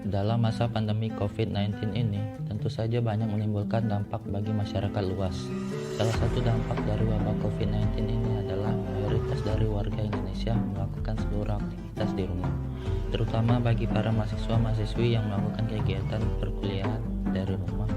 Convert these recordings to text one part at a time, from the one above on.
Dalam masa pandemi COVID-19 ini, tentu saja banyak menimbulkan dampak bagi masyarakat luas. Salah satu dampak dari wabah COVID-19 ini adalah mayoritas dari warga Indonesia melakukan seluruh aktivitas di rumah, terutama bagi para mahasiswa-mahasiswi yang melakukan kegiatan perkuliahan dari rumah.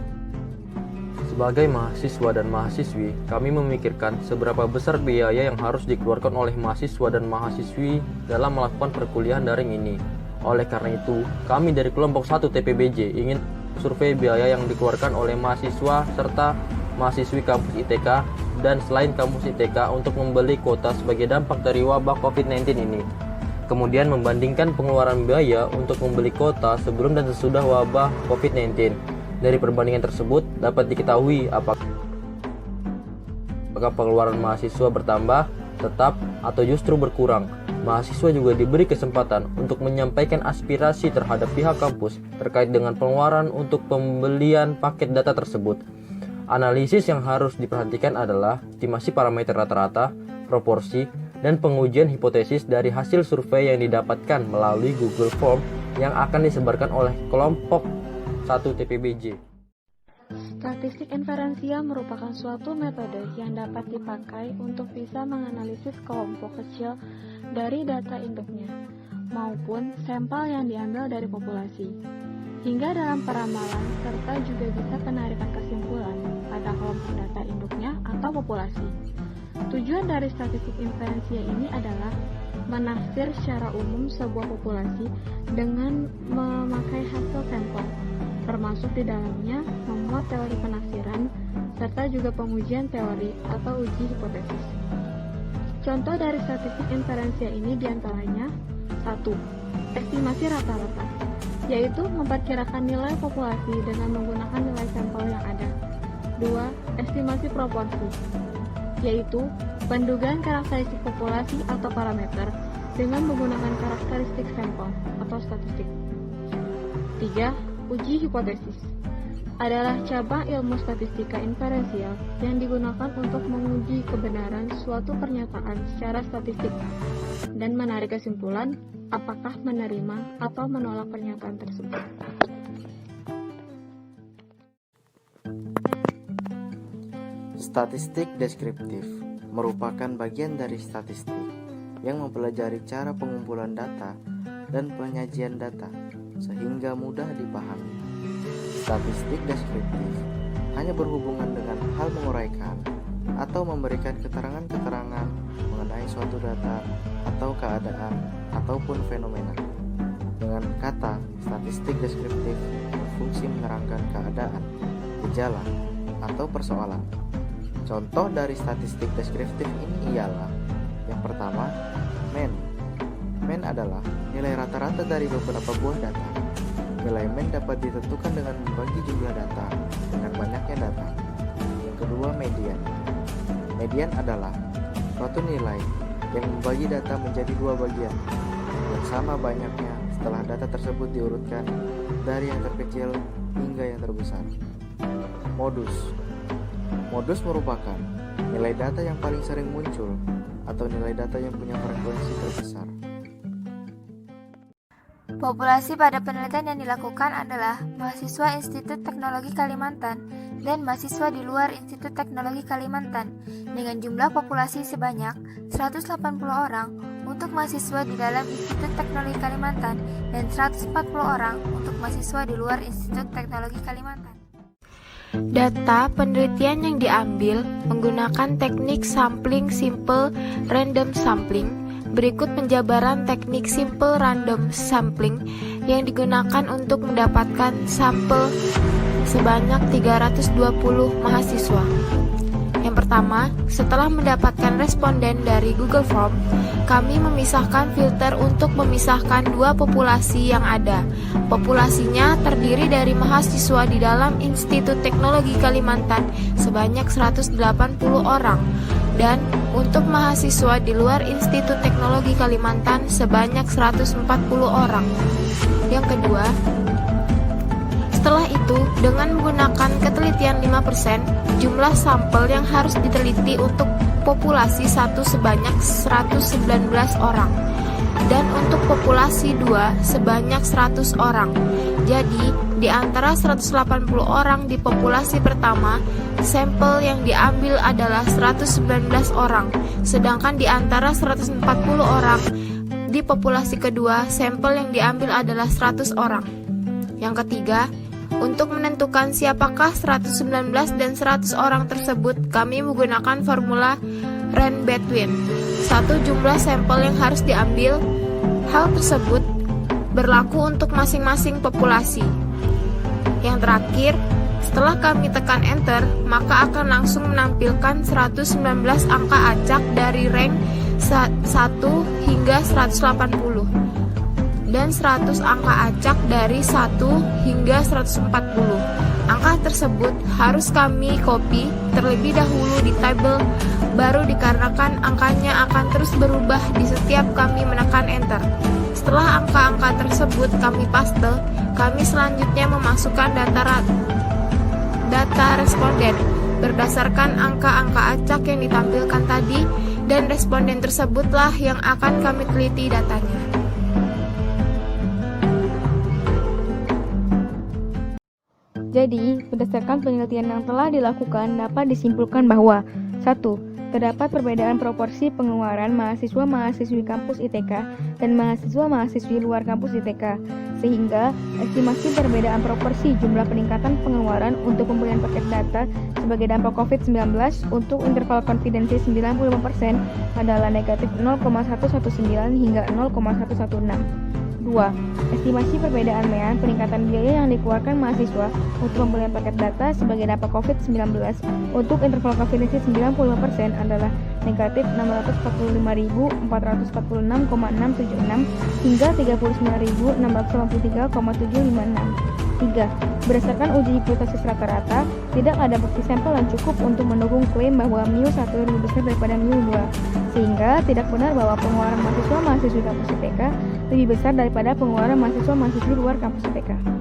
Sebagai mahasiswa dan mahasiswi, kami memikirkan seberapa besar biaya yang harus dikeluarkan oleh mahasiswa dan mahasiswi dalam melakukan perkuliahan daring ini. Oleh karena itu, kami dari kelompok 1 TPBJ ingin survei biaya yang dikeluarkan oleh mahasiswa serta mahasiswi kampus ITK dan selain kampus ITK untuk membeli kuota sebagai dampak dari wabah COVID-19 ini. Kemudian membandingkan pengeluaran biaya untuk membeli kuota sebelum dan sesudah wabah COVID-19. Dari perbandingan tersebut dapat diketahui apakah pengeluaran mahasiswa bertambah, tetap, atau justru berkurang. Mahasiswa juga diberi kesempatan untuk menyampaikan aspirasi terhadap pihak kampus terkait dengan pengeluaran untuk pembelian paket data tersebut. Analisis yang harus diperhatikan adalah estimasi parameter rata-rata, proporsi, dan pengujian hipotesis dari hasil survei yang didapatkan melalui Google Form yang akan disebarkan oleh kelompok 1 TPBJ. Statistik inferensial merupakan suatu metode yang dapat dipakai untuk bisa menganalisis kelompok kecil dari data induknya, maupun sampel yang diambil dari populasi, hingga dalam peramalan serta juga bisa penarikan kesimpulan pada kelompok data induknya atau populasi. Tujuan dari statistik inferensial ini adalah menafsir secara umum sebuah populasi dengan memakai hasil sampel, termasuk di dalamnya memuat teori penafsiran serta juga pengujian teori atau uji hipotesis. Contoh dari statistik inferensial ini diantaranya 1. Estimasi rata-rata, yaitu memperkirakan nilai populasi dengan menggunakan nilai sampel yang ada. 2. Estimasi proporsi, yaitu pendugaan karakteristik populasi atau parameter dengan menggunakan karakteristik sampel atau statistik. 3. Uji hipotesis adalah cabang ilmu statistika inferensial yang digunakan untuk menguji kebenaran suatu pernyataan secara statistik dan menarik kesimpulan apakah menerima atau menolak pernyataan tersebut. Statistik deskriptif merupakan bagian dari statistik yang mempelajari cara pengumpulan data dan penyajian data sehingga mudah dipahami. Statistik deskriptif hanya berhubungan dengan hal menguraikan atau memberikan keterangan-keterangan mengenai suatu data atau keadaan ataupun fenomena. Dengan kata, statistik deskriptif berfungsi menerangkan keadaan, gejala, atau persoalan. Contoh dari statistik deskriptif ini ialah: yang pertama, mean. Mean adalah nilai rata-rata dari beberapa buah data. Nilai mean dapat ditentukan dengan membagi jumlah data dengan banyaknya data. Yang kedua, median. Median adalah suatu nilai yang membagi data menjadi dua bagian yang sama banyaknya setelah data tersebut diurutkan dari yang terkecil hingga yang terbesar. Modus. Modus merupakan nilai data yang paling sering muncul atau nilai data yang punya frekuensi terbesar. Populasi pada penelitian yang dilakukan adalah mahasiswa Institut Teknologi Kalimantan dan mahasiswa di luar Institut Teknologi Kalimantan dengan jumlah populasi sebanyak 180 orang untuk mahasiswa di dalam Institut Teknologi Kalimantan dan 140 orang untuk mahasiswa di luar Institut Teknologi Kalimantan. Data penelitian yang diambil menggunakan teknik sampling simple random sampling. Berikut penjabaran teknik simple random sampling yang digunakan untuk mendapatkan sampel sebanyak 320 mahasiswa. Yang pertama, setelah mendapatkan responden dari Google Form, kami memisahkan filter untuk memisahkan dua populasi yang ada. Populasinya terdiri dari mahasiswa di dalam Institut Teknologi Kalimantan sebanyak 180 orang dan untuk mahasiswa di luar Institut Teknologi Kalimantan sebanyak 140 orang. Yang kedua, setelah itu dengan menggunakan ketelitian 5%, jumlah sampel yang harus diteliti untuk populasi 1 sebanyak 119 orang dan untuk populasi 2 sebanyak 100 orang. Jadi, di antara 180 orang di populasi pertama, sampel yang diambil adalah 119 orang, sedangkan di antara 140 orang di populasi kedua, sampel yang diambil adalah 100 orang. Yang ketiga, untuk menentukan siapakah 119 dan 100 orang tersebut, kami menggunakan formula Rand-Between. Satu jumlah sampel yang harus diambil. Hal tersebut berlaku untuk masing-masing populasi. Yang terakhir, setelah kami tekan enter, maka akan langsung menampilkan 119 angka acak dari rank 1 hingga 180 dan 100 angka acak dari 1 hingga 140. Angka tersebut harus kami copy terlebih dahulu di tabel baru dikarenakan angkanya akan terus berubah di setiap kami menekan enter. Setelah angka-angka tersebut kami paste, kami selanjutnya memasukkan data responden berdasarkan angka-angka acak yang ditampilkan tadi, dan responden tersebutlah yang akan kami teliti datanya. Jadi, berdasarkan penelitian yang telah dilakukan dapat disimpulkan bahwa 1. Terdapat perbedaan proporsi pengeluaran mahasiswa-mahasiswi kampus ITK dan mahasiswa-mahasiswi luar kampus ITK, sehingga estimasi perbedaan proporsi jumlah peningkatan pengeluaran untuk pembelian paket data sebagai dampak COVID-19 untuk interval konfidensi 95% adalah negatif 0,119 hingga 0,116. 2. Estimasi perbedaan mean peningkatan biaya yang dikeluarkan mahasiswa untuk pembelian paket data sebagai dampak COVID-19 untuk interval konfidensi 95% adalah negatif 645.446,676 hingga 39.683,756. 3. Berdasarkan uji hipotesis rata-rata, tidak ada bukti sampel yang cukup untuk mendukung klaim bahwa mu1 lebih besar daripada mu2, sehingga tidak benar bahwa pengeluaran mahasiswa-mahasiswi kampus ITK lebih besar daripada pengeluaran mahasiswa-mahasiswi luar kampus ITK.